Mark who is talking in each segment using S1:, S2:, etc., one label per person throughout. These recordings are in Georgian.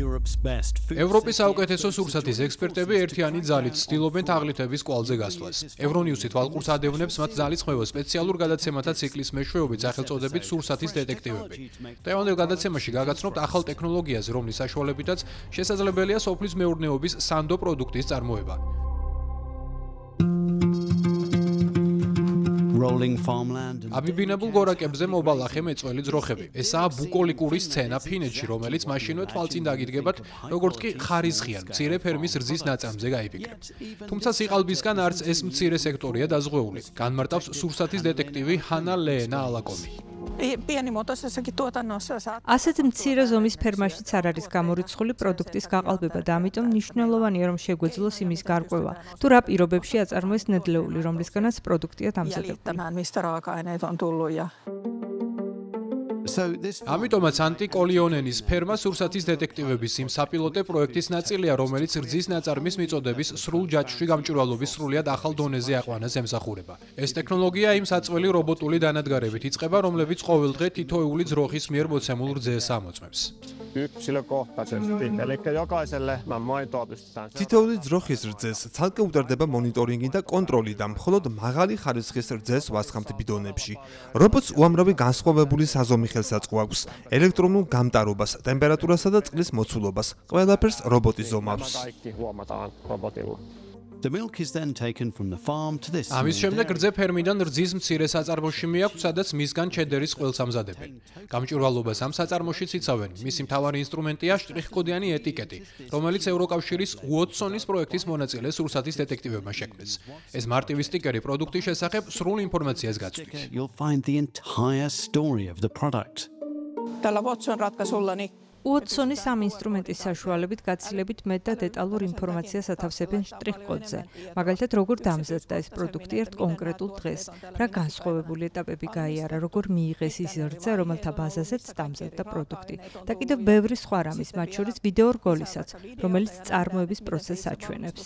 S1: ევროპის საუკეთესო სურსათის ექსპერტები ერთიანი ძალით ცდილობენ თაღლითების კვალზე გასვლას. ევრონიუსი თვალყურს ადევნებს მათ ძალის ხვევას სპეციალურ გადაცემათა ციკლის მეშვეობით სახელწოდებით სურსათის დეტექტივები. დღევანდელ გადაცემაში გაგაცნობთ ახალ ტექნოლოგიაზე, რომლის საშუალებითაც შესაძლებელია სოფლის მეურნეობის სანდო პროდუქტის წარმოება. აბიბინებულ გორაკებზე მობალახე მეწველი ძროხები. ესაა ბუკოლიკური სცენა ფინეთში, რომელიც მაშინვე თვალწინ დაგიდგებათ, როგორც კი ხარისხიან მცირე ფერმის რძის ნაწარმზე გაიფიქრებთ. თუმცა სიყალბისგან არც ეს მცირე სექტორია დაზღვეული. განმარტავს სურსათის დეტექტივი ჰანა ლეენა ალაკომი.
S2: ასეთ მცირე ზომის ფერმაშიც არ არის გამორიცხული პროდუქტის გაყალბება და ამიტომ მნიშვნელოვანია რომ შეგვეძლოს იმის გარკვევა. თუ რა პირობებში აწარმოეს ნედლეული, რომლისგანაც პროდუქტია დამზადებული.
S1: ამიტომაც ანტი კოლიონენის ფერმა სურსათის დეტექტივების იმ საპილოტე პროექტის ნაწილია, რომელიც რძის ნაწარმის მიწოდების სრულ ჯაჭვში გამჭვირვალობის სრულიად ახალ დონეზე აყვანას ემსახურება. ეს ტექნოლოგია იმ საწველი რობოტული დანადგარებით იწყება, რომლებიც ყოველდღე თითოეული ძროხის მიერ მოცემულ რძეს ამოწმებს.
S3: თითოეული ძროხის რძეს ცალკე უტარდება მონიტორინგი და კონტროლი და მხოლოდ მაღალი ხარისხის რძეს ვასხამთ ბიდონებში. რობოტს უამრავი განსხვავებული საზომი ხელსაწყო აქვს, ელექტრონულ გამტარობას, ტემპერატურასა და წყლის მოცულობას. ყველაფერს რობოტი ზომავს.
S1: ამის შემდეგ რძე ფერმიდან რძის მცირე საწარმოში მიაქვს, სადაც მისგან ჩედერის ყველს ამზადებენ. გამჭვირვალობას ამ საწარმოშიც იცავენ. მისი მთავარი ინსტრუმენტია შტრიხ-კოდიანი ეტიკეტი, რომელიც ევროკავშირის უოტსონის პროექტის მონაწილე სურსათის დეტექტივებმა შექმნეს. ეს მარტივი სტიკერი პროდუქტის შესახებ სრულ ინფორმაციას გაწვდით.
S2: უოტსონის ამ ინსტრუმენტის საშუალებით გაცილებით მეტ და დეტალურ ინფორმაციას ათავსებენ შტრიხ-კოდზე. მაგალითად, როგორ დამზადდა ეს პროდუქტი ერთ კონკრეტულ დღეს, რა განსხვავებული ეტაპები გაიარა, როგორ მიიღეს ის რძე, რომელთა ბაზაზეც დამზადდა პროდუქტი და კიდევ ბევრი სხვა რამის, მათ შორის ვიდეო რგოლისაც, რომელიც წარმოების პროცესს აჩვენებს.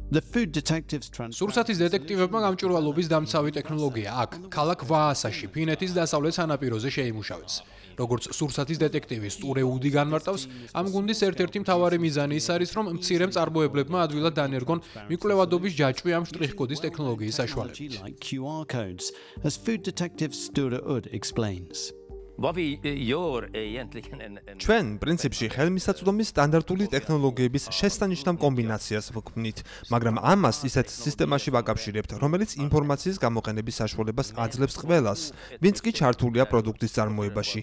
S1: სურსათის დეტექტივებმა გამჭვირვალობის დამცავი ტექნოლოგია აქ, ქალაქ ვაასაში, ფინეთის დასავლეთ სანაპიროზე შეიმუშავეს. როგორც სურსათის დეტექტივის ტურე უდი განმარტავს, ამ გუნდის ერთ-ერთი მთავარი მიზანი ის არის, რომ მცირე მწარმოებლებმა ადვილად დანერგონ მიკვლევადობის ჯაჭვი ამ შტრიხ-კოდის ტექნოლოგიის საშუალებით.
S3: ჩვენ პრინციპში ხელმისაწვდომი სტანდარტული ტექნოლოგიების შესანიშნავ კომბინაციას ვქმნით, მაგრამ ამას ისეთ სისტემაში ვაკავშირებთ, რომელიც ინფორმაციის გამოყენების საშუალებას აძლევს ყველას, ვინც კი ჩართულია პროდუქტის წარმოებაში.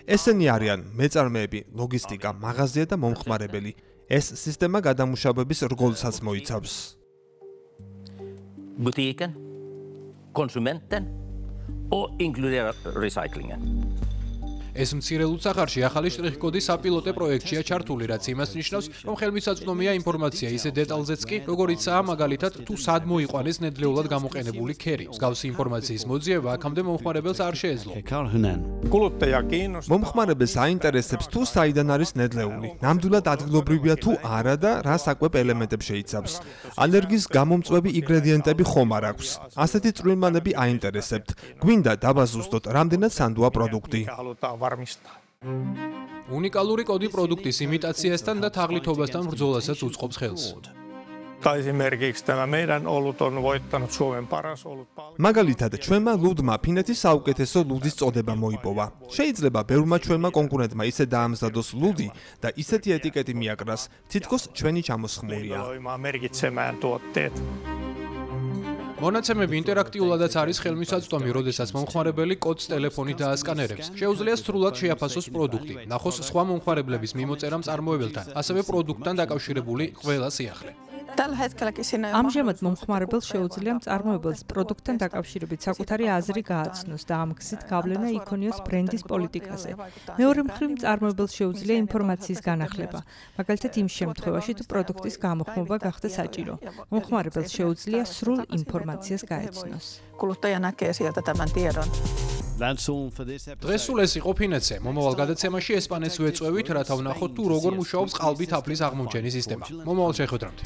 S3: ესენი არიან მეწარმეები, ლოგისტიკა, მაღაზია და მომხმარებელი. ეს სისტემა გადამუშავების რგოლსაც მოიცავს.
S4: Konsumenten och inkludera recyclingen.
S1: ეს მცირე ლუცახარში ახალი შტრიხ-კოდი საპილოტე პროექტშია ჩართული, რაც იმას ნიშნავს, რომ ხელმისაწვდომია ინფორმაცია ისე დეტალზეც კი, როგორიცაა მაგალითად თუ სად მოიყვანეს ნედლეულად გამოყენებული ქერი. მსგავსი ინფორმაციის მოძიება აქამდე მომხმარებელს არ შეეძლო.
S3: მომხმარებელს აინტერესებს თუ საიდან არის ნედლეული, ნამდვილად ადგილობრივია თუ არა და რა საკვებ ელემენტებს შეიცავს. ალერგიის გამომწვევი ინგრედიენტები ხომ არ აქვს. ასეთი წვრილმანები აინტერესებთ. გვინდა დავაზუსტოთ, რამდენად სანდოა პროდუქტი.
S1: უნიკალური კოდი პროდუქტის იმიტაციასთან და თაღლითობასთან ბრძოლასაც უწყობს ხელს.
S3: მაგალითად, ჩვენმა ლუდმა ფინეთის საუკეთესო ლუდის წოდება მოიპოვა. შეიძლება ბევრმა ჩვენმა კონკურენტმა ისე დაამზადოს ლუდი და ისეთი ეტიკეტი მიაკრას, თითქოს ჩვენი ჩამოსხმულია.
S1: მონაცემები ინტერაქტიულადაც არის ხელმისაწვდომი, როდესაც მომხმარებელი კოდს ტელეფონით დაასკანერებს. შეუძლია სრულად შეაფასოს პროდუქტი, ნახოს სხვა მომხმარებლების მიმოწერა მწარმოებელთან, ასევე პროდუქტთან დაკავშირებული ყველა სიახლე.
S2: ამჟამად მომხმარებელს შეუძლია მწარმოებელს პროდუქტთან დაკავშირებით საკუთარი აზრი გააცნოს და ამ გზით გავლენა იქონიოს ბრენდის პოლიტიკაზე. მეორე მხრივ მწარმოებელს შეუძლია ინფორმაციის განახლება, მაგალითად იმ შემთხვევაში, თუ პროდუქტის გამოხმობა გახდა საჭირო. მომხმარებელს შეუძლია სრულ ინფორმაციას გაეცნოს.
S1: დღეს სულ ეს იყო ფინეთზე. მომავალ გადაცემაში ესპანეთს ვეწვევით, რათა ვნახოთ თუ როგორ მუშაობს ყალბი თაფლის აღმოჩენის სისტემა. მომავალ შეხვედრამდე.